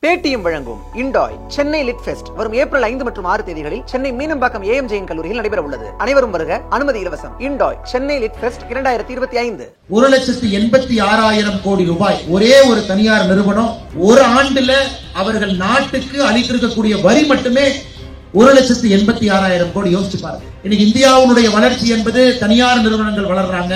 Paytm வழங்கும் இண்டாய் Chennai lid fest வரும் April 5 மற்றும் 6 தேதிகளில் சென்னை மீனம்பாக்கம் ஏஎம்ஜேஎன் கல்லூரியில் நடைபெற உள்ளது. அனைவரும் வருக, அனுமதி இலவசம். இண்டாய் சென்னை லிட் ஃபெஸ்ட் 2025. 1,86,000 கோடி ரூபாய் ஒரே ஒரு தனியார் நிறுவனம் ஒரு ஆண்டுல அவர்கள் நாட்டுக்கு அளித்திருக்கக்கூடிய வரி மட்டுமே 1,86,000 கோடி. யோசிச்சு பாருங்க. இன்னைக்கு இந்தியாவுடைய வளர்ச்சி என்பது தனியார் நிறுவனங்கள் வளர்றாங்க,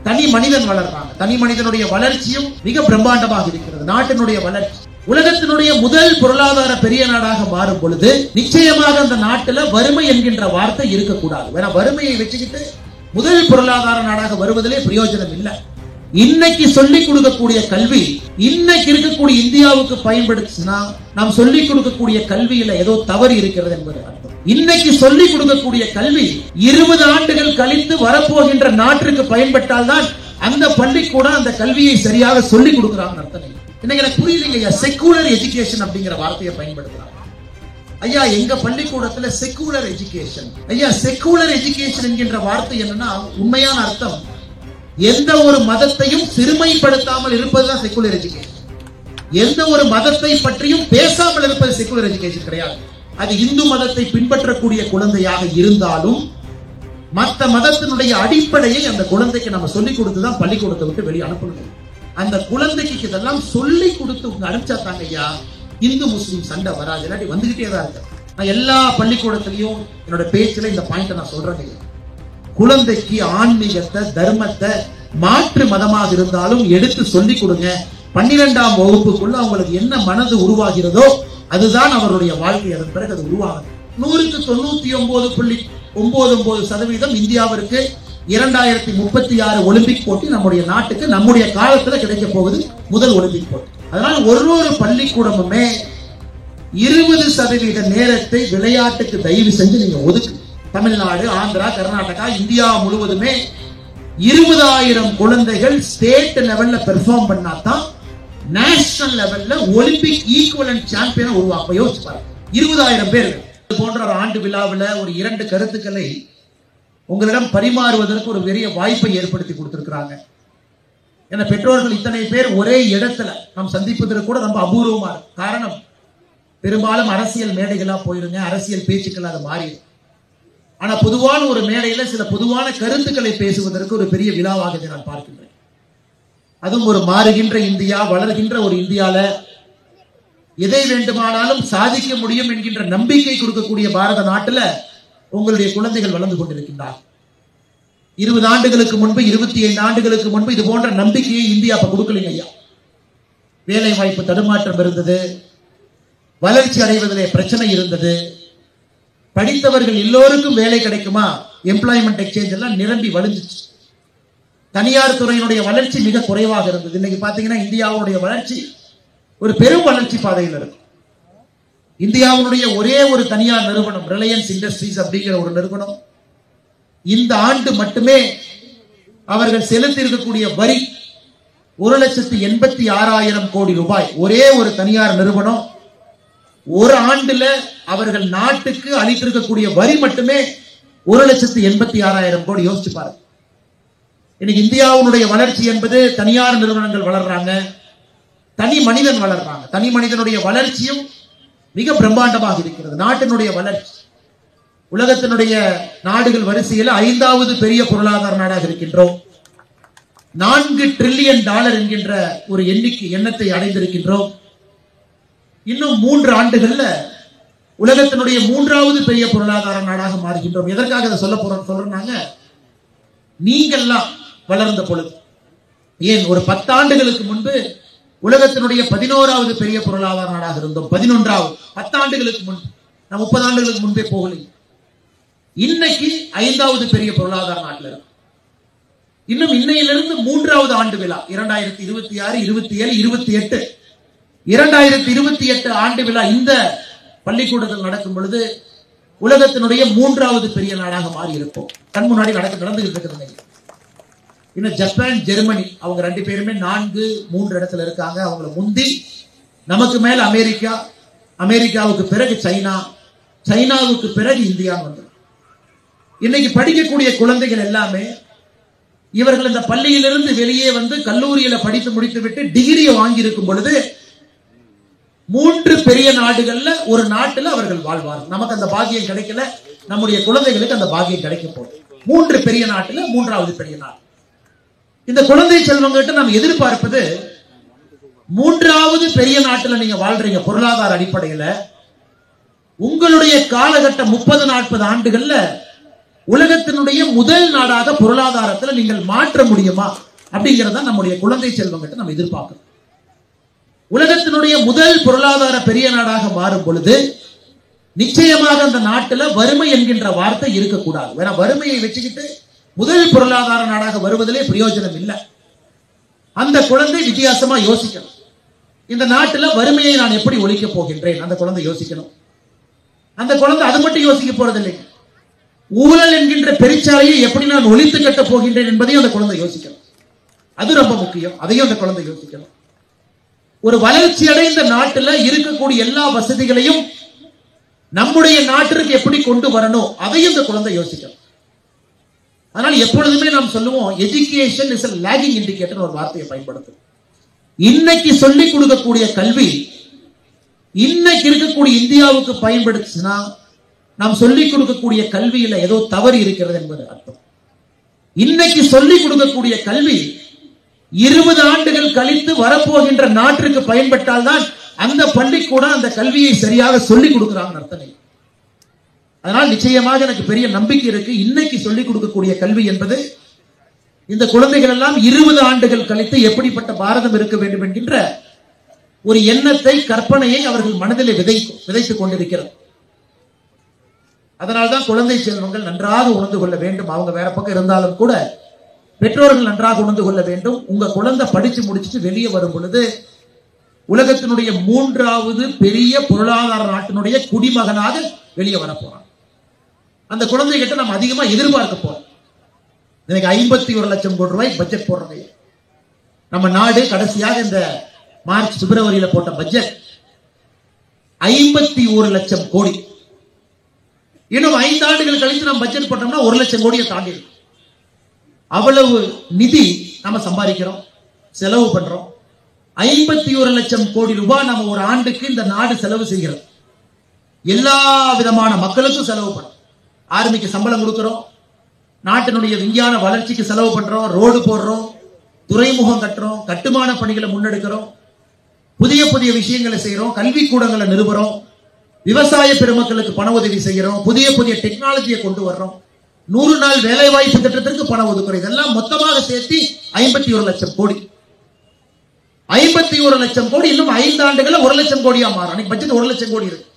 தனி மனிதன் வளர்றாங்க. தனி மனிதனுடைய வளர்ச்சியும் மிக பிரம்மாண்டமாக இருக்கிறது. நாட்டினுடைய வளர்ச்சி உலகத்தினுடைய முதல் பொருளாதார பெரிய நாடாக மாறும் பொழுது நிச்சயமாக அந்த நாட்டில் வறுமை என்கின்ற வார்த்தை இருக்கக்கூடாது. வேணா வறுமையை வச்சுக்கிட்டு முதல் பொருளாதார நாடாக வருவதிலே பிரயோஜனம் இல்லை. இன்னைக்கு சொல்லிக் கொடுக்கக்கூடிய கல்வி இன்னைக்கு இருக்கக்கூடிய இந்தியாவுக்கு பயன்படுச்சுன்னா நாம் சொல்லிக் கொடுக்கக்கூடிய கல்வியில ஏதோ தவறு இருக்கிறது என்பது அர்த்தம். இன்னைக்கு சொல்லிக் கொடுக்கக்கூடிய கல்வி 20 ஆண்டுகள் கழித்து வரப்போகின்ற நாட்டிற்கு பயன்பட்டால் தான் அந்த பள்ளிக்கூடம் அந்த கல்வியை சரியாக சொல்லிக் கொடுக்கிறாங்க அர்த்தம். இன்னைக்கு எனக்கு புரியலைங்க. செக்குலர் எஜுகேஷன் அப்படிங்கிற வார்த்தையை பயன்படுத்துறாங்க. ஐயா, எங்க பள்ளிக்கூடத்துல செக்குலர் எஜுகேஷன். ஐயா, செக்குலர் எஜுகேஷன் என்கின்ற வார்த்தை என்னன்னா உண்மையான அர்த்தம் எந்த ஒரு மதத்தையும் சிறுமைப்படுத்தாமல் இருப்பதுதான் செக்குலர் எஜுகேஷன். எந்த ஒரு மதத்தை பற்றியும் பேசாமல் இருப்பது செக்குலர் எஜுகேஷன் கிடையாது. அது இந்து மதத்தை பின்பற்றக்கூடிய குழந்தையாக இருந்தாலும் மற்ற மதத்தினுடைய அடிப்படையை அந்த குழந்தைக்கு நம்ம சொல்லிக் கொடுத்துதான் பள்ளிக்கூடத்தை விட்டு வெளியே அனுப்பணும். அந்த குழந்தைக்கு இதெல்லாம் சொல்லி கொடுத்து அனுப்பிச்சா தாங்க ஐயா இந்து முஸ்லீம் சண்டை வராது. இல்லாட்டி வந்துகிட்டே தான் இருக்கு. நான் எல்லா பள்ளிக்கூடத்திலையும் என்னோட பேச்சுல இந்த பாயிண்ட் நான் சொல்றேன். குழந்தைக்கு ஆன்மீகத்தை தர்மத்தை மாற்று மதமாக இருந்தாலும் எடுத்து சொல்லி கொடுங்க. 12ஆம் வகுப்புக்குள்ள அவங்களுக்கு என்ன மனது உருவாகிறதோ அதுதான் அவருடைய வாழ்க்கை. அதன் பிறகு அது உருவாகும். 100க்கு 99.99% இந்தியாவிற்கு 2036 ஒலிம்பிக் போட்டி நம்முடைய நாட்டுக்கு நம்முடைய காலத்துல கிடைக்க போகுது முதல் ஒலிம்பிக் போட்டி. அதனால ஒரு பள்ளிக்கூடமுமே 20% நேரத்தை விளையாட்டுக்கு தயவு செஞ்சு நீங்க ஒதுக்கு. தமிழ்நாடு, ஆந்திரா, கர்நாடகா, இந்தியா முழுவதுமே 20,000 குழந்தைகள் ஸ்டேட் லெவல்ல பெர்ஃபார்ம் பண்ணாதான் நேஷனல் லெவல்ல ஒலிம்பிக் ஈக்குவலன்ட் சாம்பியனை உருவாக்க. யோசிச்சு பாருங்க, 20,000 பேர் போன்ற ஒரு ஆண்டு விழாவில் ஒரு 2 கருத்துக்களை உங்களிடம் பரிமாறுவதற்கு ஒரு பெரிய வாய்ப்பை ஏற்படுத்தி கொடுத்திருக்கிறாங்க. ஏன்னா பெற்றோர்கள் இத்தனை பேர் ஒரே இடத்துல நாம் சந்திப்பதற்கு கூட ரொம்ப அபூர்வமா இருக்கு. காரணம், பெரும்பாலும் அரசியல் மேடைகளா போயிருங்க, அரசியல் பேச்சுக்கள் அது மாறி. ஆனா பொதுவான ஒரு மேடையில சில பொதுவான கருத்துக்களை பேசுவதற்கு ஒரு பெரிய விழாவாக நான் பார்க்கின்றேன். அதுவும் ஒரு மாறுகின்ற இந்தியா, வளர்கின்ற ஒரு இந்தியால எதை வேண்டுமானாலும் சாதிக்க முடியும் என்கின்ற நம்பிக்கை கொடுக்கக்கூடிய பாரத நாட்டுல உங்களுடைய குழந்தைகள் வளர்ந்து கொண்டிருக்கின்றார். 20 ஆண்டுகளுக்கு முன்பு, 25 ஆண்டுகளுக்கு முன்பு இது போன்ற நம்பிக்கையை இந்தியா அப்ப கொடுக்கலைங்க ஐயா. வேலை வாய்ப்பு தடுமாற்றம் இருந்தது, வளர்ச்சி அடைவதிலே பிரச்சனை இருந்தது, படித்தவர்கள் எல்லோருக்கும் வேலை கிடைக்குமா, எம்ப்ளாய்மெண்ட் எக்ஸ்சேஞ்ச் எல்லாம் நிரம்பி வழிஞ்சிச்சு. தனியார் துறையினுடைய வளர்ச்சி மிக குறைவாக இருந்தது. இன்னைக்கு பாத்தீங்கன்னா இந்தியாவுடைய வளர்ச்சி ஒரு பெரும் வளர்ச்சி பாதையில் இருக்கும். இந்தியாவுடைய ஒரே ஒரு தனியார் நிறுவனம் ரிலையன்ஸ் இண்டஸ்ட்ரீஸ் அப்படிங்கிற ஒரு நிறுவனம் இந்த ஆண்டு மட்டுமே அவர்கள் செலுத்தி இருக்கக்கூடிய வரி 1,86,000 கோடி ரூபாய். ஒரே ஒரு தனியார் நிறுவனம் ஒரு ஆண்டுல அவர்கள் நாட்டுக்கு அளித்திருக்கக்கூடிய வரி மட்டுமே 1,86,000 கோடி. யோசிச்சு பாருங்க. இன்னைக்கு இந்தியாவுடைய வளர்ச்சி என்பது தனியார் நிறுவனங்கள் வளர்றாங்க, தனி மனிதன் வளர்றாங்க. தனி மனிதனுடைய வளர்ச்சியும் மிக பிரம்மாண்டமாக இருக்கிறது. நாட்டினுடைய வளர்ச்சி உலகத்தினுடைய நாடுகள் வரிசையில் 5வது பெரிய பொருளாதார நாடாக இருக்கின்றோம். $4 டிரில்லியன் என்கின்ற ஒரு எண்ணத்தை அடைந்திருக்கின்றோம். இன்னும் 3 ஆண்டுகள்ல உலகத்தினுடைய 3வது பெரிய பொருளாதார நாடாக மாறுகின்றோம். எதற்காக அதை சொல்றாங்க? நீங்கள்லாம் வளர்ந்த பொழுது, ஏன் ஒரு 10 ஆண்டுகளுக்கு முன்பு உலகத்தினுடைய 11வது பெரிய பொருளாதார நாடாக இருந்தோம். 11வது 10 ஆண்டுகளுக்கு முன்பு, நான் 30 ஆண்டுகளுக்கு முன்பே போகலை. இன்னைக்கு 5வது பெரிய பொருளாதார நாட்டில் இருக்கும். இன்னும் இன்னையிலிருந்து 3வது ஆண்டு விழா 2026, 27, 28 2028 ஆண்டு விழா இந்த பள்ளிக்கூடத்தில் நடக்கும் பொழுது உலகத்தினுடைய 3வது பெரிய நாடாக மாறி இருப்போம். கண் முன்னாடி நடந்துகிட்டு இருக்கிறது. இன்னும் ஜப்பான், ஜெர்மனி அவங்க 2 பேருமே 4, 3 இடத்துல இருக்காங்க. அவங்கள முந்தி நமக்கு மேல அமெரிக்கா, அமெரிக்காவுக்கு பிறகு சைனா, சைனாவுக்கு பிறகு இந்தியா வந்து இன்னைக்கு படிக்கக்கூடிய குழந்தைகள் எல்லாமே இவர்கள் இந்த பள்ளியிலிருந்து வெளியே வந்து கல்லூரியில படித்து முடித்து விட்டு டிகிரியை வாங்கி இருக்கும் பொழுது 3 பெரிய நாடுகள்ல ஒரு நாட்டுல அவர்கள் வாழ்வார்கள். நமக்கு அந்த பாக்கியம் கிடைக்கல, நம்முடைய குழந்தைகளுக்கு அந்த பாக்கியம் கிடைக்க போகுது. 3 பெரிய நாட்டுல 3வது பெரிய நாடு. இந்த குழந்தை செல்வங்கிட்ட நாம் எதிர்பார்ப்பது, 3வது பெரிய நாட்டுல நீங்க வாழ்றீங்க பொருளாதார அடிப்படையில, உங்களுடைய காலகட்டம் 30-40 ஆண்டுகள்ல உலகத்தினுடைய முதல் நாடாக பொருளாதாரத்தில் நீங்கள் மாற்ற முடியுமா அப்படிங்கிறத நம்முடைய குழந்தை செல்வங்கிட்ட நம்ம எதிர்பார்க்கிறோம். உலகத்தினுடைய முதல் பொருளாதார பெரிய நாடாக மாறும் பொழுது நிச்சயமாக அந்த நாட்டில் வறுமை என்கின்ற வார்த்தை இருக்கக்கூடாது. வேற வறுமையை வச்சுக்கிட்டு முதல் பொருளாதார நாடாக வருவதிலே பிரயோஜனம் இல்லை. அந்த குழந்தை வித்தியாசமா யோசிக்கணும். இந்த நாட்டில் வறுமையை நான் எப்படி ஒழிக்க போகின்றேன், அந்த குழந்தை யோசிக்கணும். அந்த குழந்தை அது மட்டும் யோசிக்க போறதில்லை, ஊழல் என்கின்ற பெருச்சாலையை எப்படி நான் ஒழித்து கட்ட போகின்றேன் என்பதையும் அந்த குழந்தை யோசிக்கணும். அது ரொம்ப முக்கியம். அதையும் அந்த குழந்தை யோசிக்கணும். ஒரு வளர்ச்சி அடைந்த நாட்டில் இருக்கக்கூடிய எல்லா வசதிகளையும் நம்முடைய நாட்டிற்கு எப்படி கொண்டு வரணும் அதையும் இந்த குழந்தை யோசிக்கணும். அதனால் எப்பொழுதுமே நாம் சொல்லுவோம், education is a lagging indicator ஒரு வார்த்தையை பயன்படுத்தும். இன்னைக்கு சொல்லிக் கொடுக்கக்கூடிய கல்வி இன்னைக்கு இருக்கக்கூடிய இந்தியாவுக்கு பயன்படுச்சுன்னா நாம் சொல்லிக் கொடுக்கக்கூடிய கல்வியில ஏதோ தவறு இருக்கிறது என்பது அர்த்தம். இன்னைக்கு சொல்லிக் கொடுக்கக்கூடிய கல்வி 20 ஆண்டுகள் கழித்து வரப்போகின்ற நாட்டிற்கு பயன்பட்டால் தான் அந்த பள்ளிக்கூடம் அந்த கல்வியை சரியாக சொல்லிக் கொடுக்கிறாங்க அர்த்தம். அதனால் நிச்சயமாக எனக்கு பெரிய நம்பிக்கை இருக்கு. இன்னைக்கு சொல்லிக் கொடுக்கக்கூடிய கல்வி என்பது இந்த குழந்தைகள் எல்லாம் 20 ஆண்டுகள் கழித்து எப்படிப்பட்ட பாரதம் இருக்க வேண்டும் என்கின்ற ஒரு எண்ணத்தை, கற்பனையை அவர்கள் மனதிலே விதைத்துக் கொண்டிருக்கிறது. அதனால்தான் குழந்தை செல்வங்கள் நன்றாக உணர்ந்து கொள்ள வேண்டும். அவங்க வேற பக்கம் இருந்தாலும் கூட பெற்றோர்கள் நன்றாக உணர்ந்து கொள்ள வேண்டும். உங்க குழந்தை படிச்சு முடிச்சுட்டு வெளியே வரும் பொழுது உலகத்தினுடைய 3வது பெரிய பொருளாதார நாட்டினுடைய குடிமகனாக வெளியே வர போறான். அந்த குழந்தைகிட்ட நம்ம அதிகமா எதிர்பார்க்க போறோம். எனக்கு 51 லட்சம் கோடி ரூபாய் பட்ஜெட் போடுறோம். நம்ம நாடு கடைசியாக இந்த மார்ச் பிப்ரவரியில போட்ட பட்ஜெட் 51 லட்சம் கோடி. இன்னும் 5 ஆண்டுகள் கழித்து நம்ம பட்ஜெட் போட்டோம்னா 1 லட்சம் கோடியை தாண்டி இருக்கு. அவ்வளவு நிதி நம்ம சம்பாதிக்கிறோம், செலவு பண்றோம். 51 லட்சம் கோடி ரூபாய் நம்ம ஒரு ஆண்டுக்கு இந்த நாடு செலவு செய்கிறது. எல்லா விதமான மக்களுக்கும் செலவு பண்றோம். ஆர்மிக்கு சம்பளம் கொடுக்கிறோம், நாட்டினுடைய விஞ்ஞான வளர்ச்சிக்கு செலவு பண்றோம், ரோடு போடுறோம், துறைமுகம் கட்டுறோம், கட்டுமான பணிகளை முன்னெடுக்கிறோம், புதிய புதிய விஷயங்களை செய்யறோம், கல்வி கூடங்களை நிறுவுறோம், விவசாய பெருமக்களுக்கு பண உதவி செய்யறோம், புதிய புதிய டெக்னாலஜியை கொண்டு வர்றோம், 100 நாள் வேலை வாய்ப்பு திட்டத்திற்கு பணம் ஒதுக்குறோம். இதெல்லாம் மொத்தமாக சேர்த்து 51 லட்சம் கோடி. 51 லட்சம் கோடி இன்னும் 5 ஆண்டுகள்ல 1 லட்சம் கோடியா மாறும். பட்ஜெட் 1 லட்சம் கோடி இருக்கு.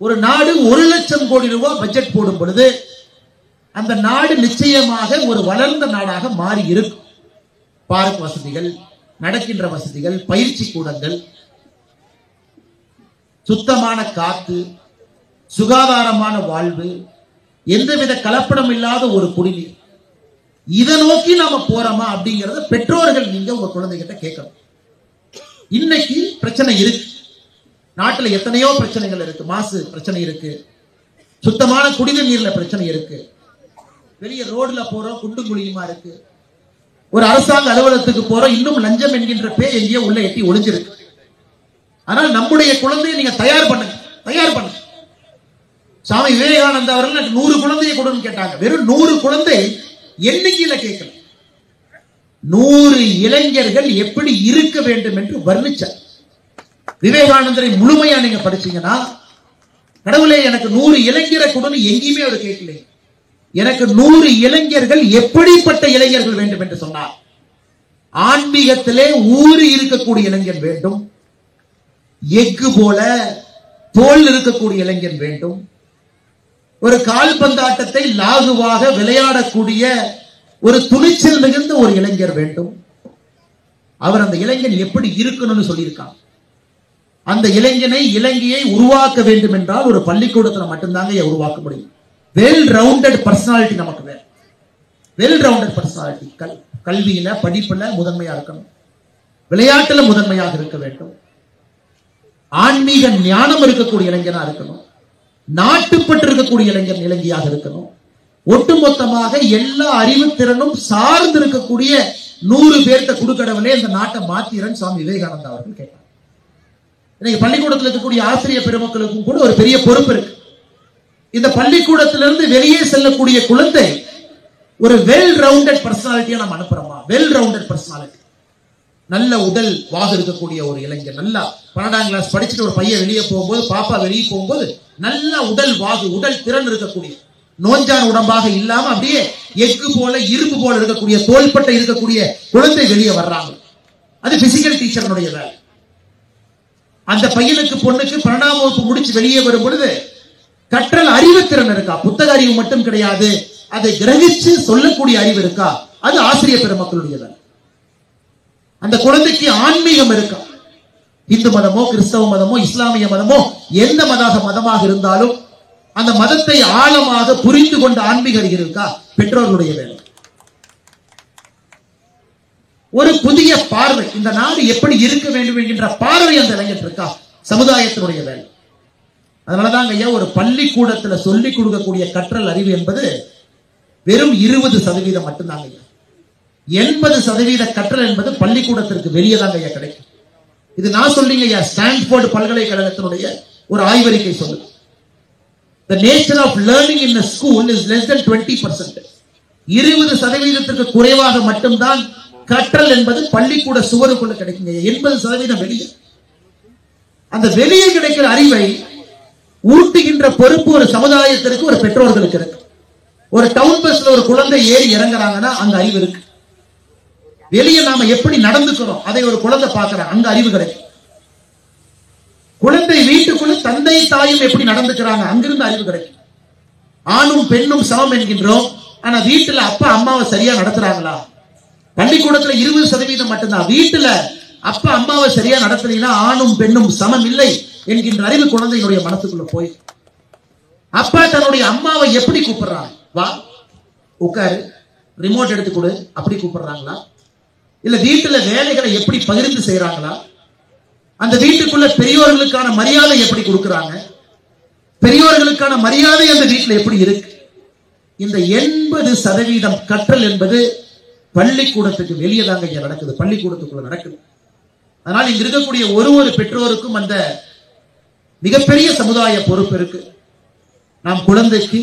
ஒரு நாடு 1 லட்சம் கோடி ரூபாய் பட்ஜெட் போடும் பொழுது அந்த நாடு நிச்சயமாக ஒரு வளர்ந்த நாடாக மாறி இருக்கும். பார்க் வசதிகள், நடக்கின்ற வசதிகள், பயிற்சி கூடங்கள், சுத்தமான காத்து, சுகாதாரமான வாழ்வு, எந்தவித கலப்படம் இல்லாத ஒரு குடிநீர், இதை நோக்கி நாம போறோமா அப்படிங்கறத பெற்றோர்கள் நீங்க உங்க குழந்தைகிட்ட கேட்கணும். இன்னைக்கு பிரச்சனை இருக்கு, நாட்டுல எத்தனையோ பிரச்சனைகள் இருக்கு. மாசு பிரச்சனை இருக்கு, சுத்தமான குடிநீர் நீர்ல பிரச்சனை இருக்கு, வெளிய ரோட்ல போறோம் குண்டும் குழியுமா இருக்கு, ஒரு அரசாங்க அலுவலகத்துக்கு போறோம் இன்னும் லஞ்சம் என்கின்ற பேர் எங்கேயோ உள்ள எட்டி ஒளிஞ்சிருக்கு. ஆனால் நம்முடைய குழந்தையை நீங்க தயார் பண்ணுங்க. சுவாமி விவேகானந்தா அவர்கள் 100 குழந்தையை கொடுன்னு கேட்டாங்க. வெறும் 100 குழந்தை எண்ணிக்கையில கேட்கல, 100 இளைஞர்கள் எப்படி இருக்க வேண்டும் என்று வர்ணிச்சார். விவேகானந்தரை முழுமையா நீங்க படிச்சீங்கன்னா, கடவுளே எனக்கு 100 இளைஞரை கொடுன்னு எங்கேயுமே அவர் கேட்கல. எனக்கு 100 இளைஞர்கள் எப்படிப்பட்ட இளைஞர்கள் வேண்டும் என்று சொன்னார். ஆன்மீகத்திலே ஊறி இருக்கக்கூடிய இளைஞர் வேண்டும், எஃகு போல தோல் இருக்கக்கூடிய இளைஞர் வேண்டும், ஒரு கால்பந்தாட்டத்தை லாகுவாக விளையாடக்கூடிய ஒரு துணிச்சல் மிகுந்த ஒரு இளைஞர் வேண்டும். அவர் அந்த இளைஞன் எப்படி இருக்கணும்னு சொல்லியிருக்காங்க. அந்த இளைஞனை உருவாக்க வேண்டும் என்றால் ஒரு பள்ளிக்கூடத்தில் மட்டும்தாங்க உருவாக்க முடியும். வெல் ரவுண்டட் பர்சனாலிட்டி நமக்கு வேணும். வெல் ரவுண்டட் பர்சனாலிட்டி கல்வியில படிப்புல முதன்மையா இருக்கணும், விளையாட்டுல முதன்மையாக இருக்க வேண்டும், ஆன்மீக ஞானம் இருக்கக்கூடிய இளைஞனா இருக்கணும், நாட்டுப்பற்று இருக்கக்கூடிய இளைஞியாக இருக்கணும். ஒட்டுமொத்தமாக எல்லா அறிவுத்திறனும் சார்ந்து இருக்கக்கூடிய 100 பேர்த்த குடுக்கடவுளே இந்த நாட்டை மாத்திரன் சுவாமி விவேகானந்தா அவர்கள் கேட்டார். இன்னைக்கு பள்ளிக்கூடத்தில் இருக்கக்கூடிய ஆசிரியர் பெருமக்களுக்கும் கூட ஒரு பெரிய பொறுப்பு இருக்கு. இந்த பள்ளிக்கூடத்திலிருந்து வெளியே செல்லக்கூடிய குழந்தை ஒரு வெல் ரவுண்டட் பர்சனாலிட்டியா நம்ம அனுப்புறோமா? வெல் ரவுண்டட் பர்சனாலிட்டி, நல்ல உடல் வாகு இருக்கக்கூடிய ஒரு இளைஞர், நல்லா 12ஆம் கிளாஸ் படிச்சுட்டு ஒரு பையன் வெளியே போகும்போது, பாப்பா வெளியே போகும்போது நல்ல உடல் வாகு, உடல் திறன் இருக்கக்கூடிய, நோஞ்சான் உடம்பாக இல்லாம அப்படியே எஃகு போல இரும்பு போல இருக்கக்கூடிய, தோள்பட்டை இருக்கக்கூடிய குழந்தை வெளியே வர்றாங்க. அது பிசிக்கல் டீச்சர்னுடைய வேலை. அந்த பையனுக்கு பொண்ணுக்கு 12ஆம் வகுப்பு முடிச்சு வெளியே வரும் பொழுது கற்றல் அறிவு திறன் இருக்கா? புத்தக அறிவு மட்டும் கிடையாது, அதை கிரகிச்சு சொல்லக்கூடிய அறிவு இருக்கா? அது ஆசிரியர் பெருமக்களுடைய வேலை. அந்த குழந்தைக்கு ஆன்மீகம் இருக்கா? இந்து மதமோ கிறிஸ்தவ மதமோ இஸ்லாமிய மதமோ எந்த மதமாக இருந்தாலும் அந்த மதத்தை ஆழமாக புரிந்து கொண்ட ஆன்மீக அறிவு இருக்கா? பெற்றோர்களுடைய வேலை. ஒரு புதிய பார்வை, இந்த நாடு எப்படி இருக்க வேண்டும் என்கின்ற பார்வை அந்த இளைஞர் இருக்கா? சமுதாயத்தினுடைய வேலை. அதனாலதான் ஐயா ஒரு பள்ளிக்கூடத்துல சொல்லிக் கொடுக்கக்கூடிய கற்றல் அறிவு என்பது வெறும் 20% மட்டும்தாங்க ஐயா. 80% கற்றல் என்பது பள்ளிக்கூடத்திற்கு வெளியே தாங்க ஐயா கிடைக்கும். இது நான் சொல்லிங்க ஐயா, ஸ்டான்போர்டு பல்கலைக்கழகத்தினுடைய ஒரு ஆய்வறிக்கை சொல்லுது. The nature of learning in a school is less than 20%. 20% குறைவாக மட்டும்தான் கற்றல் என்பது பள்ளிக்கூட சுவருக்குள்ள கிடைக்குங்க. 80% வெளியே. அந்த வெளியே கிடைக்கிற அறிவை ஊட்டுகின்ற பொறுப்பு ஒரு சமுதாயத்திற்கு, ஒரு பெற்றோர்களுக்கு இருக்கு. ஒரு டவுன் பஸ்ல ஒரு குழந்தை ஏறி இறங்குறாங்கன்னா அங்க அறிவு இருக்கு. வெளியே நாம எப்படி நடந்துக்கிறோம் அதை ஒரு குழந்தை பார்க்கிறான், அங்க அறிவு கிடைக்கும். குழந்தை வீட்டுக்குள்ள தந்தை தாயும் எப்படி நடந்துக்கிறாங்க, அங்கிருந்து அறிவு கிடைக்கும். ஆணும் பெண்ணும் சமம் என்கின்றோம், ஆனா வீட்டுல அப்பா அம்மாவை சரியா நடத்துறாங்களா? பள்ளிக்கூடத்துல 20% மட்டும்தான். வீட்டுல அப்பா அம்மாவை சரியா நடத்தலைன்னா ஆணும் பெண்ணும் சமம் இல்லை என்கின்ற அறிவு குழந்தைகளுடைய மனசுக்குள்ள போய், அப்பா தன்னுடைய அம்மாவை எப்படி கூப்பிடுறாங்க? வா உட்காரு, ரிமோட் எடுத்து கொடு, அப்படி கூப்பிடுறாங்களா? இல்ல வீட்டுல வேலைகளை எப்படி பகிர்ந்து செய்யறாங்களா? அந்த வீட்டுக்குள்ள பெரியோர்களுக்கான மரியாதை எப்படி கொடுக்கறாங்க? பெரியோர்களுக்கான மரியாதை அந்த வீட்டுல எப்படி இருக்கு? இந்த 80% கற்றல் என்பது பள்ளிக்கூடத்துக்கு வெளியே தாங்க இங்க நடக்குது, பள்ளிக்கூடத்துக்குள்ள நடக்குது. அதனால இங்க இருக்கக்கூடிய ஒரு பெற்றோருக்கும் அந்த மிகப்பெரிய சமுதாய பொறுப்பு இருக்கு. நாம் குழந்தைக்கு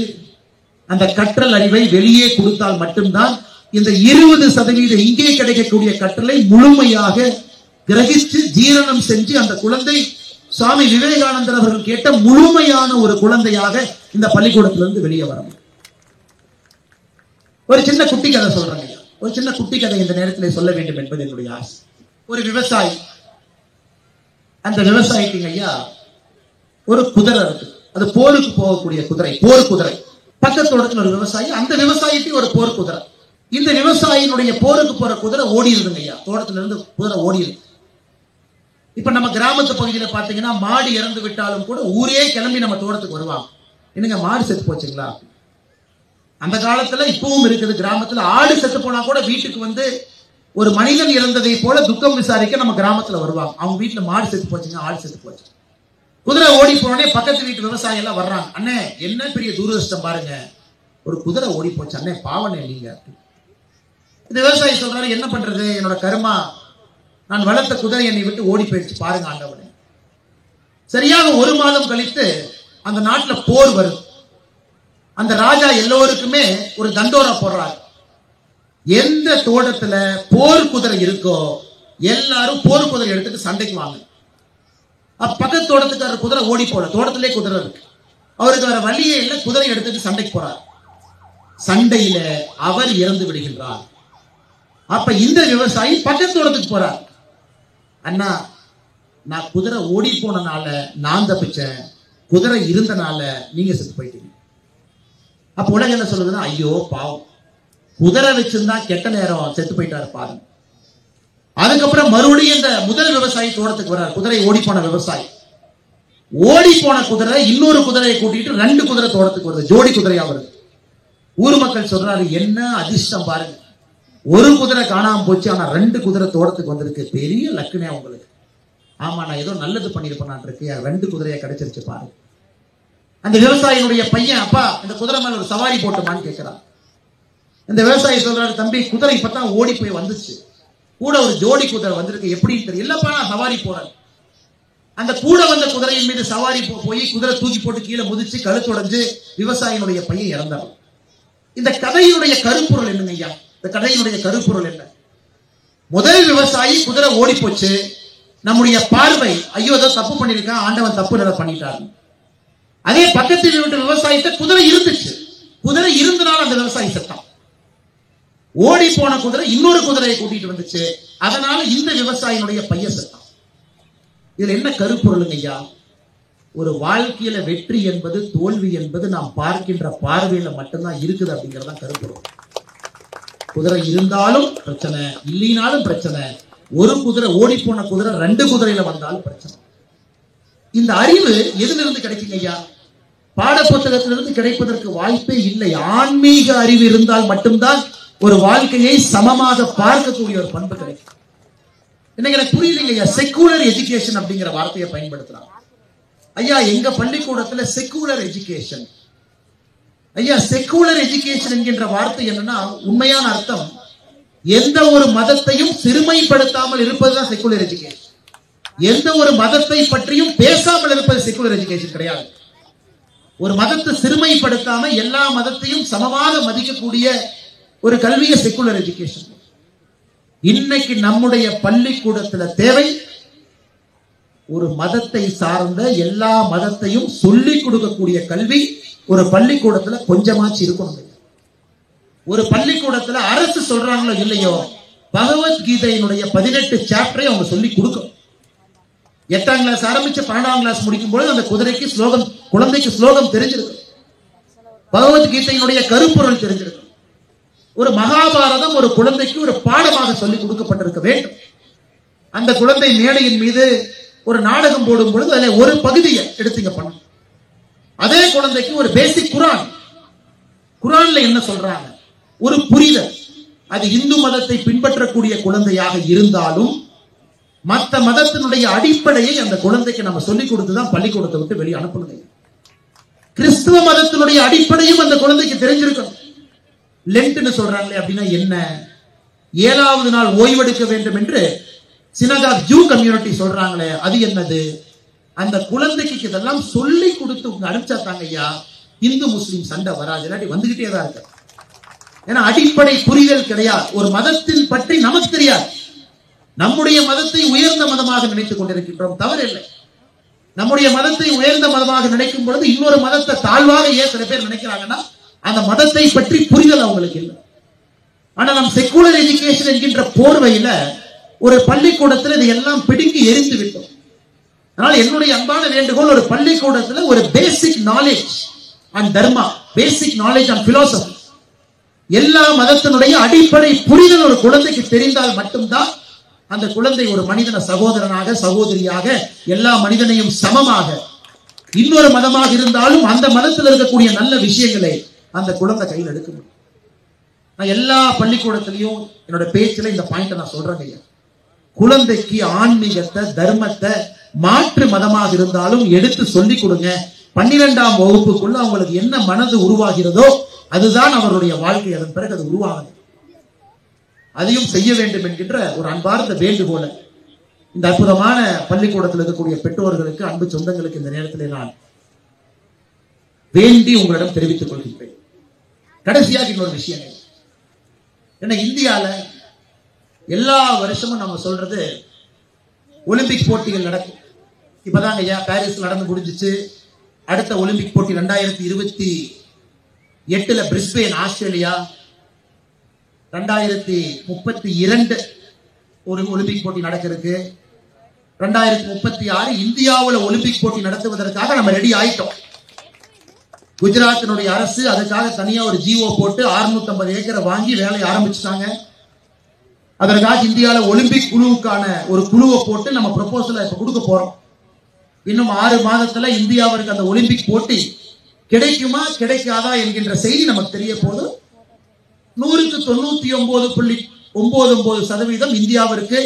அந்த கற்றல் அறிவை வெளியே கொடுத்தால் மட்டும்தான் இந்த 20% இங்கே கிடைக்கக்கூடிய கற்றலை முழுமையாக கிரகிச்சு ஜீரணம் செஞ்சு அந்த குழந்தை சுவாமி விவேகானந்தர் அவர்கள் கேட்ட முழுமையான ஒரு குழந்தையாக இந்த பள்ளிக்கூடத்திலிருந்து வெளியே வரணும். ஒரு சின்ன குட்டி கதை சொல்றாங்க. ஒரு சின்ன குட்டி கதை இந்த நேரத்தில் சொல்ல வேண்டும் என்பது என்னுடைய ஆசை. ஒரு விவசாயி, அந்த விவசாயிக்கு ஐயா ஒரு குதிரை இருக்கு. அது போருக்கு போகக்கூடிய குதிரை, போர் குதிரை. பக்கத்தோடத்துல ஒரு விவசாயி, அந்த விவசாயிக்கு ஒரு போர் குதிரை. இந்த விவசாயினுடைய போருக்கு போற குதிரை ஓடி இருந்துங்க ஐயா, தோட்டத்துல இருந்து குதிரை ஓடி இருக்கு. இப்ப நம்ம கிராமத்து பகுதியில பாத்தீங்கன்னா மாடு இறந்து விட்டாலும் கூட ஊரே கிளம்பி நம்ம தோட்டத்துக்கு வருவாங்க. என்னங்க மாடு செத்து போச்சுங்களா? அந்த காலத்துல இப்பவும் இருக்குது கிராமத்துல. ஆடு செத்து போனா கூட வீட்டுக்கு வந்து ஒரு மனிதன் இறந்ததை போல துக்கம் விசாரிக்க நம்ம கிராமத்துல வருவாங்க. அவங்க வீட்டுல மாடு செத்து போச்சுங்க, ஆடு செத்து போச்சு. குதிரை ஓடி போனே பக்கத்து வீட்டு விவசாயம் எல்லாம் வர்றாங்க. அண்ணே என்ன பெரிய துரதிருஷ்டம் பாருங்க, ஒரு குதிரை ஓடி போச்சு அண்ணே, பாவனே நீங்க. இந்த விவசாயி சொல்றாரு, என்ன பண்றது, என்னோட கருமா, நான் வளர்த்த குதிரை என்னை விட்டு ஓடி போயிடுச்சு பாருங்க ஆண்டவனே. சரியாக 1 மாதம் கழித்து அந்த நாட்டுல போர் வருது. அந்த ராஜா எல்லோருக்குமே ஒரு தண்டோரா போடுறாரு. எந்த தோட்டத்துல போர் குதிரை இருக்கோ எல்லாரும் போர் குதிரை எடுத்துட்டு சண்டைக்கு வாங்க. பக்கத்து தோட்டத்துக்காரர் குதிரை ஓடி போல, தோட்டத்திலே குதிரை இருக்கு, அவருக்கு வேற வழியே இல்லை, குதிரை எடுத்துட்டு சண்டைக்கு போறார். சண்டையில அவர் இறந்து விடுகின்றார். அப்ப இந்த விவசாயி பக்கத்து தோட்டத்துக்கு போறார். அண்ணா, நான் குதிரை ஓடி போனனால நான் தப்பிச்சேன், குதிரை இருந்தனால நீங்க செத்து போயிட்டீங்க. அப்ப உலகம் என்ன சொல்லுதுன்னா, ஐயோ பாவம், குதிரை வச்சிருந்தா கெட்ட நேரம் செத்து போயிட்டாரு பாருங்க. அதுக்கப்புறம் மறுபடியும் இந்த முதல் விவசாயி தோட்டத்துக்கு வர்றார். குதிரை ஓடி போன விவசாயி, ஓடி போன குதிரை இன்னொரு குதிரையை கூட்டிட்டு 2 குதிரை தோட்டத்துக்கு வருது, ஜோடி குதிரையா வருது. ஊர் மக்கள் சொல்றாரு, என்ன அதிர்ஷ்டம் பாருங்க, ஒரு குதிரை காணாம போச்சு, ஆனா 2 குதிரை தோட்டத்துக்கு வந்திருக்கு, பெரிய லக்குனே உங்களுக்கு. ஆமா, நான் ஏதோ நல்லது பண்ணிருப்பேன் இருக்கு, 2 குதிரையா கிடைச்சிருச்சு பாருங்க. அந்த விவசாயினுடைய பையன், அப்பா இந்த குதிரை மேல ஒரு சவாரி போட்டுமான்னு கேட்கிறான். இந்த விவசாயி சொல்றாரு, தம்பி குதிரை இப்பதான் ஓடி போய் வந்துச்சு, கூட ஒரு ஜோடி குதிரை வந்திருக்கு, எப்படி தெரியும்? இல்லப்பா நான் சவாரி போறேன். அந்த கூட வந்த குதிரையின் மீது சவாரி போய் குதிரை தூக்கி போட்டு கீழே முதிச்சு கழுத்துடைஞ்சு விவசாயினுடைய பையன் இறந்தார். இந்த கதையினுடைய கருப்பொருள் என்னங்க ஐயா? இந்த கதையினுடைய கருப்பொருள் என்ன? முதல் விவசாயி குதிரை ஓடி போச்சு, நம்முடைய பார்வை ஐயோ ஏதோ தப்பு பண்ணிருக்கான், ஆண்டவன் தப்பு நிலை பண்ணிட்டாரு. அதே பக்கத்தில் விட்டு விவசாயிட்ட குதிரை இருந்துச்சு, குதிரை இருந்தனால அந்த விவசாயி செத்தான். ஓடி போன குதிரை இன்னொரு குதிரையை கூட்டிட்டு வந்துச்சு, அதனால இந்த விவசாயினுடைய பையன் செத்தான். இதுல என்ன கருப்பொருளுங்க ஐயா? ஒரு வாழ்க்கையில வெற்றி என்பது தோல்வி என்பது நாம் பார்க்கின்ற பார்வையில மட்டும்தான் இருக்குது அப்படிங்கறதான் கருப்பொருள். குதிரை இருந்தாலும் பிரச்சனை, இல்லைனாலும் பிரச்சனை. ஒரு குதிரை ஓடி போன குதிரை 2 குதிரையில வந்தாலும் பிரச்சனை. இந்த அறிவு எதிலிருந்து கிடைக்குங்க ஐயா? பாட புத்தகத்திலிருந்து கிடைப்பதற்கு வாய்ப்பே இல்லை. ஆன்மீக அறிவு இருந்தால் மட்டும்தான் ஒரு வாழ்க்கையை சமமாக பார்க்கக்கூடிய ஒரு பண்பு கிடைக்கும். இன்னைக்கு எனக்கு புரியலைங்க ஐயா, செக்குலர் எஜுகேஷன் அப்படிங்கிற வார்த்தையை பயன்படுத்துறாங்க. ஐயா எங்க பள்ளிக்கூடத்துல செக்குலர் எஜுகேஷன், ஐயா செக்குலர் எஜுகேஷன் என்கின்ற வார்த்தை என்னன்னா, உண்மையான அர்த்தம் எந்த ஒரு மதத்தையும் சிறுமைப்படுத்தாமல் இருப்பதுதான் செக்குலர் எஜுகேஷன். எந்த ஒரு மதத்தை பற்றியும் பேசாமல் இருப்பது செக்குலர் எஜுகேஷன் கிடையாது. ஒரு மதத்தை சிறுமைப்படுத்தாம எல்லா மதத்தையும் சமமாக மதிக்கக்கூடிய ஒரு கல்வியை செக்குலர் எஜுகேஷன். இன்னைக்கு நம்முடைய பள்ளிக்கூடத்துல தேவை ஒரு மதத்தை சார்ந்த எல்லா மதத்தையும் சொல்லிக் கொடுக்கக்கூடிய கல்வி ஒரு பள்ளிக்கூடத்துல கொஞ்சமாச்சு இருக்கணும். ஒரு பள்ளிக்கூடத்துல அரசு சொல்றாங்களோ இல்லையோ, பகவத்கீதையினுடைய 18 சாப்டரை அவங்க சொல்லி கொடுக்கணும். 8ஆம் கிளாஸ் ஆரம்பிச்சு 12ஆம் கிளாஸ் முடிக்கும் பொழுது அந்த குதிரைக்கு ஸ்லோகம், குழந்தைக்கு ஸ்லோகம் தெரிஞ்சிருக்கும், பகவத்கீதையினுடைய கருப்பொருள் தெரிஞ்சிருக்கும். ஒரு மகாபாரதம் ஒரு குழந்தைக்கு ஒரு பாடமாக சொல்லி கொடுக்கப்பட்டிருக்க வேண்டும். அந்த குழந்தை மேடையின் மீது ஒரு நாடகம் போடும் பொழுது அதில் ஒரு பகுதியை எடுத்துங்க பண்ணணும். அதே குழந்தைக்கு ஒரு பேசிக் குரான்ல என்ன சொல்றாங்க ஒரு புரிதல். அது இந்து மதத்தை பின்பற்றக்கூடிய குழந்தையாக இருந்தாலும் மற்ற மதத்தினுடைய அடிப்படையை அந்த குழந்தைக்கு நம்ம சொல்லிக் கொடுத்துதான் பள்ளிக்கூடத்தை விட்டு வெளியே அனுப்பணும். கிறிஸ்துவ மதத்தினுடைய அடிப்படையும் அந்த குழந்தைக்கு தெரிஞ்சிருக்கணும். லென்ட்னு சொல்றாங்களே அப்படின்னா என்ன? 7வது நாள் ஓய்வெடுக்க வேண்டும் என்று சினகாக் ஜூ கம்யூனிட்டி சொல்றாங்களே அது என்னது? அந்த குழந்தைக்கு இதெல்லாம் சொல்லி கொடுத்து அனுப்பிச்சா தாங்க ஐயா இந்து முஸ்லீம் சண்டை வராது. இல்லாட்டி வந்துகிட்டே தான் இருக்கு. ஏன்னா அடிப்படை புரிதல் கிடையாது. ஒரு மதத்தின் பற்றி நமக்கு தெரியாது. நம்முடைய மதத்தை உயர்ந்த மதமாக நினைத்துக் கொண்டிருக்கின்றோம், தவறில்லை. நம்முடைய மதத்தை உயர்ந்த மதமாக நினைக்கும் பொழுது இன்னொரு மதத்தை தாழ்வாக ஏன் சில பேர் நினைக்கிறாங்கன்னா அந்த மதத்தை பற்றி புரிதல் அவங்களுக்கு இல்லை. ஆனா நம் செக்குலர் எஜுகேஷன் என்கின்ற போர்வையில ஒரு பள்ளிக்கூடத்தில் இதையெல்லாம் பிடுங்கி எரிந்து விட்டோம். அதனால என்னுடைய அன்பான வேண்டுகோள், ஒரு பள்ளிக்கூடத்துல ஒரு basic knowledge and Dharma, basic knowledge and philosophy, எல்லா மதத்தினுடைய அடிப்படை புரிதல் ஒரு குழந்தைக்கு தெரிந்தால் மட்டும்தான் அந்த குழந்தை ஒரு மனிதன சகோதரனாக சகோதரியாக எல்லா மனிதனையும் சமமாக, இன்னொரு மதமாக இருந்தாலும் அந்த மதத்தில் இருக்கக்கூடிய நல்ல விஷயங்களை அந்த குழந்தை கையில் எடுக்க முடியும். நான் எல்லா பள்ளிக்கூடத்திலையும் என்னோட பேச்சில இந்த பாயிண்ட் நான் சொல்றேன். குழந்தைக்கு ஆன்மீகத்தை தர்மத்தை மாற்று மதமாக இருந்தாலும் எடுத்து சொல்லிக் கொடுங்க. 12ஆம் வகுப்புக்குள்ள அவங்களுக்கு என்ன மனது உருவாகிறதோ அதுதான் அவருடைய வாழ்க்கை. அதன் பிறகு அது உருவாகுது. அதையும் செய்ய வேண்டும் என்கின்ற ஒரு அன்பார்ந்த வேண்டுகோளை இந்த அற்புதமான பள்ளிக்கூடத்தில் இருக்கக்கூடிய பெற்றோர்களுக்கு, அன்பு சொந்தங்களுக்கு இந்த நேரத்தில் நான் வேண்டி உங்களிடம் தெரிவித்துக் கொள்கின்றேன். கடைசியாக இன்னொரு விஷயம், ஏன்னா இந்தியால எல்லா வருஷமும் நம்ம சொல்றது ஒலிம்பிக் போட்டிகள் நடக்கும். இப்பதாங்க ஐயா பாரிஸ் நடந்து முடிஞ்சிச்சு. அடுத்த ஒலிம்பிக் போட்டி 2028 பிரிஸ்பேன் ஆஸ்திரேலியா, 2032 ஒரு ஒலிம்பிக் போட்டி நடக்கிறதுக்கு, 2036 இந்தியாவில் ஒலிம்பிக் போட்டி நடத்துவதற்காக நம்ம ரெடி ஆயிட்டோம். குஜராத்தினுடைய அரசு அதுக்காக தனியா ஒரு ஜிஓ போட்டு 650 ஏக்கரை வாங்கி வேலையை ஆரம்பிச்சுட்டாங்க. அதற்காக இந்தியாவில் ஒலிம்பிக் குழுவுக்கான ஒரு குழுவை போட்டு நம்ம ப்ரொபோசலை இப்ப கொடுக்க போறோம். இன்னும் 6 மாதத்துல இந்தியாவிற்கு அந்த ஒலிம்பிக் போட்டி கிடைக்குமா கிடைக்காதா என்கின்ற செய்தி நமக்கு தெரிய போது 100க்கு 99.99% இந்தியாவிற்கு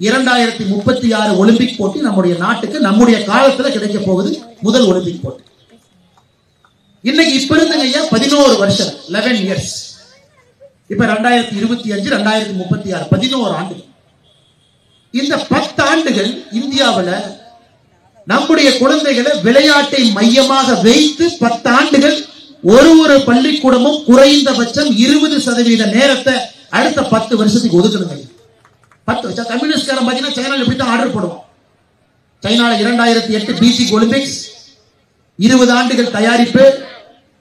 2036 ஒலிம்பிக் போட்டி நம்முடைய நாட்டுக்கு நம்முடைய காலத்துல கிடைக்க போகுது. முதல் ஒலிம்பிக் போட்டி இன்னைக்கு இப்ப இருந்துங்க ஐயா 11 வருஷம் 11 இயர்ஸ். இப்ப 2025 2036 11 ஆண்டுகள். இந்த 10 ஆண்டுகள் இந்தியாவில் நம்முடைய குழந்தைகளை விளையாட்டை மையமாக வைத்து 10 ஆண்டுகள் ஒரு பள்ளிக்கூடமும் குறைந்தபட்சம் 20% நேரத்தை அடுத்த 10 வருஷத்துக்கு ஒதுக்கணுங்க. 10 கம்யூனிஸ்ட்காரன் பாத்தீங்கன்னா சைனால இப்படித்தான் ஆர்டர் போடுவோம். சைனால 2008 பீஜிங் ஒலிம்பிக்ஸ் 20 ஆண்டுகள் தயாரிப்பு,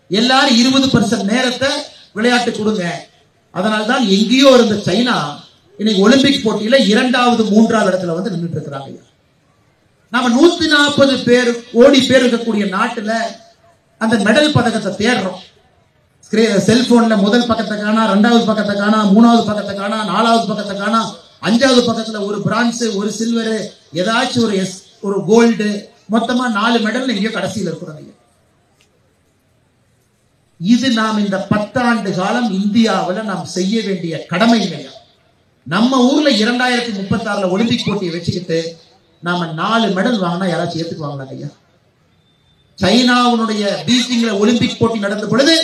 எல்லாரும் 20% நேரத்தை விளையாட்டு கொடுங்க. அதனால்தான் எங்கேயோ இருந்த சைனா இன்னைக்கு ஒலிம்பிக் போட்டியில 2வது 3வது இடத்துல வந்து நின்றுட்டு இருக்கிறாங்க. நாம 140 கோடி பேர் இருக்கக்கூடிய நாட்டுல அந்த மெடல் பதக்கத்தை தேடுறோம். செல்போன்ல முதல் பக்கத்தை காணா, 2வது பக்கத்தை காணா, 3வது பக்கத்தை காணா, 4வது பக்கத்தை காணா, 5வது பக்கத்துல ஒரு பிரான்ஸ், ஒரு சில்வர், ஏதாச்சும் ஒரு கோல்டு, மொத்தமா 4 மெடல் எங்கேயோ கடைசியில் இருக்கிறோம். இது நாம் இந்த 10 ஆண்டு காலம் இந்தியாவில் நாம் செய்ய வேண்டிய கடமை இல்லையா? நம்ம ஊர்ல 2036 ஒலிம்பிக் போட்டியை வச்சுக்கிட்டு நாம 4 மெடல் வாங்கினா யாராச்சும் ஏத்துக்குவாங்களா ஐயா? சைனாவுடைய பீஜிங்ல ஒலிம்பிக் போட்டி நடந்த பொழுது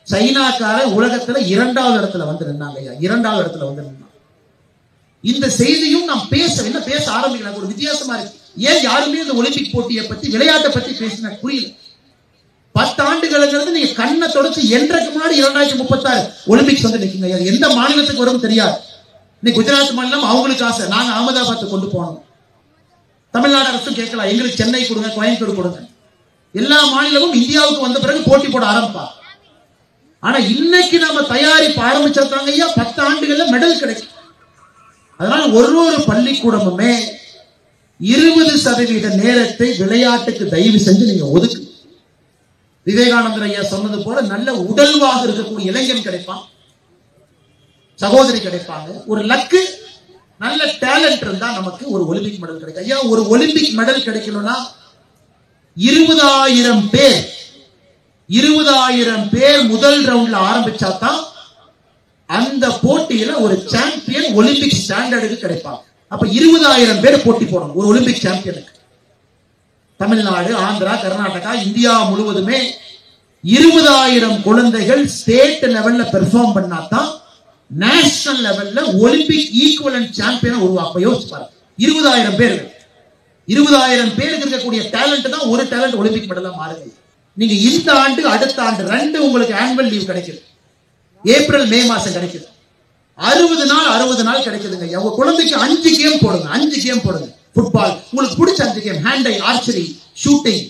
சைனாக்கார உலகத்துல 2வது இடத்துல வந்து நின்னாங்க ஐயா. 2வது இடத்துல வந்து நின்னாங்க. இந்த செய்தியும் நாம் பேச ஆரம்பிக்கலாம். ஒரு வித்தியாசமா இருக்கு. ஏன் யாருமே இந்த ஒலிம்பிக் போட்டியை பத்தி, விளையாட்டை பத்தி பேசினா புரியல. 10 ஆண்டுகளுங்கிறது நீங்க கண்ணை தொடச்சு என்றைக்கு முன்னாடி 2036 ஒலிம்பிக்ஸ் வந்து நிற்குங்க. எந்த மாநிலத்துக்கு வரும் தெரியாது. இன்னைக்கு குஜராத் மாநிலம் அவங்களுக்கு ஆசை, நாங்க அகமதாபாத் கொண்டு போனோம். தமிழ்நாடு அரசும் கேட்கலாம், எங்களுக்கு சென்னை கொடுங்க, கோயம்புத்தூர் கொடுங்க. எல்லா மாநிலமும் இந்தியாவுக்கு வந்த பிறகு போட்டி போட ஆரம்பிப்பா. ஆனா இன்னைக்கு நாம தயாரிப்பு ஆரம்பிச்சிருக்காங்க ஐயா. 10 ஆண்டுகள்ல மெடல் கிடைக்கும். அதனால ஒரு பள்ளிக்கூடமுமே 20% நேரத்தை விளையாட்டுக்கு தயவு செஞ்சு நீங்க ஒதுக்கு. விவேகானந்தர் ஐயா சொன்னது போல நல்ல உடல்வாக இருக்கக்கூடிய இளைஞன் கிடைப்பான், சகோதரி கிடைப்பாங்க. ஒரு லக்கு, நல்ல டேலண்ட் இருந்தா நமக்கு ஒரு ஒலிம்பிக் மெடல் கிடைக்கும். ஐயா ஒரு ஒலிம்பிக் மெடல் கிடைக்கணும்னா 20,000 பேர் முதல் ரவுண்ட்ல ஆரம்பிச்சாதான் அந்த போட்டியில ஒரு சாம்பியன் ஒலிம்பிக் ஸ்டாண்டர்டுக்கு கிடைப்பாங்க. அப்ப 20,000 பேர் போட்டி போடணும் ஒரு ஒலிம்பிக் சாம்பியனுக்கு. தமிழ்நாடு, ஆந்திரா, கர்நாடகா, இந்தியா முழுவதுமே 20,000 குழந்தைகள் ஸ்டேட் லெவல்ல பெர்ஃபார்ம் பண்ணாதான் நேஷனல் லெவல்ல ஒலிம்பிக் ஈக்குவலன்ட் சாம்பியனை உருவாக்க. யோசிச்சு பாருங்க, 20,000 பேருக்கு இருக்கக்கூடிய டேலண்ட் தான் ஒரு டேலண்ட் ஒலிம்பிக் மெடலா மாறுது. நீங்க இந்த ஆண்டு, அடுத்த ஆண்டு 2 உங்களுக்கு ஆனுவல் லீவ் கிடைக்குது. ஏப்ரல் மே மாசம் கிடைக்குது. 60 நாள் கிடைக்குதுங்க. உங்க குழந்தைக்கு 5 கேம் போடுங்க. 5 கேம் போடுங்க. ஃபுட்பால், உங்களுக்கு பிடிச்ச 5 கேம். ஹேண்ட் ஐ, ஆர்ச்சரி, ஷூட்டிங்,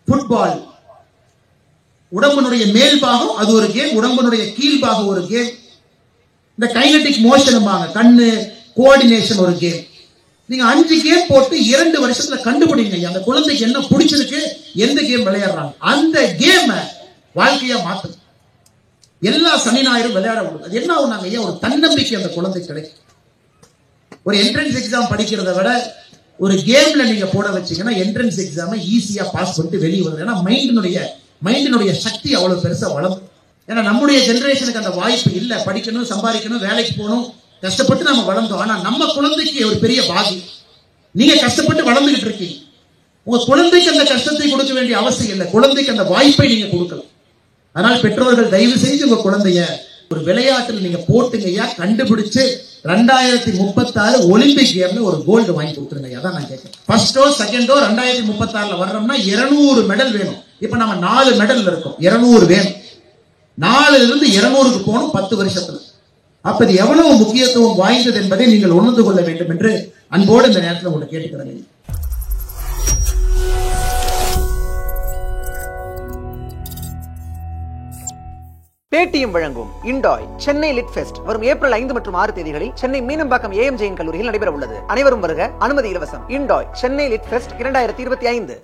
ஃபுட்பால். உடம்புடைய மேல் பாகம் அது ஒரு கேம், உடம்புடைய கீழ் பாகம் ஒரு கேம். இந்த கைனடிக் மோஷன், கண்ணு கோஆர்டினேஷன் ஒரு கேம். நீங்க 5 கேம் போட்டு 2 வருஷத்துல கண்டுபிடிங்க அந்த குழந்தைக்கு என்ன பிடிச்சிருக்கு, எந்த கேம் விளையாடுறாங்க. அந்த கேம் வாழ்க்கையா மாத்தும். எல்லா சனி ஞாயிறும் விளையாட முடியும். அது என்ன ஆகுனாங்க ஐயா, ஒரு தன்னம்பிக்கை அந்த குழந்தைக்கு கிடைக்கும். ஒரு என்ட்ரன்ஸ் எக்ஸாம் படிக்கிறத விட ஒரு கேம்ல நீங்க போட வச்சீங்கன்னா என்ட்ரன்ஸ் எக்ஸாம் ஈஸியா பாஸ் பண்ணிட்டு வெளியே வருது. ஏன்னா மைண்டினுடைய சக்தி அவ்வளவு பெருசா வளரும். ஏன்னா நம்முடைய ஜெனரேஷனுக்கு அந்த வாய்ப்பு இல்லை. படிக்கணும், சம்பாதிக்கணும், வேலைக்கு போகணும், கஷ்டப்பட்டு நம்ம வளர்ந்தோம். ஆனா நம்ம குழந்தைக்கு ஒரு பெரிய பாக்கியம், நீங்க கஷ்டப்பட்டு வளர்ந்துகிட்டு இருக்கீங்க. உங்க குழந்தைக்கு அந்த கஷ்டத்தை கொடுக்க வேண்டிய அவசியம் இல்லை. குழந்தைக்கு அந்த வாய்ப்பை நீங்க கொடுக்கலாம். அதனால் பெற்றோர்கள் தயவு செஞ்சு உங்க குழந்தைய ஒரு விளையாட்டுல நீங்க போட்டுங்கய்யா, கண்டுபிடிச்சு 2036 ஒலிம்பிக் கேம்ல ஒரு கோல்டு வாங்கி கொடுத்துருங்க. அதான் நான் கேட்கிறேன். ஃபர்ஸ்டோ செகண்டோ 2036 வர்றோம்னா 200 மெடல் வேணும். இப்ப நம்ம 4 மெடல் இருக்கோம், 200 வேணும். 4ல இருந்து 200க்கு போகணும் 10 வருஷத்துல. அப்ப இது எவ்வளவு முக்கியத்துவம் வாய்ந்தது என்பதை நீங்கள் உணர்ந்து கொள்ள வேண்டும் என்று அன்போடு இந்த நேரத்தில் உங்களை கேட்டுக்கிறேன். பேடிஎம் வழங்கும் இண்டாய் சென்னை லிட் ஃபெஸ்ட் வரும் ஏப்ரல் 5 மற்றும் 6 தேதிகளில் சென்னை மீனம்பாக்கம் ஏஎம் ஜெயின் கல்லூரியில் நடைபெற உள்ளது. அனைவரும் வருக, அனுமதி இலவசம். இண்டாய் சென்னை லிட் ஃபெஸ்ட் 2025.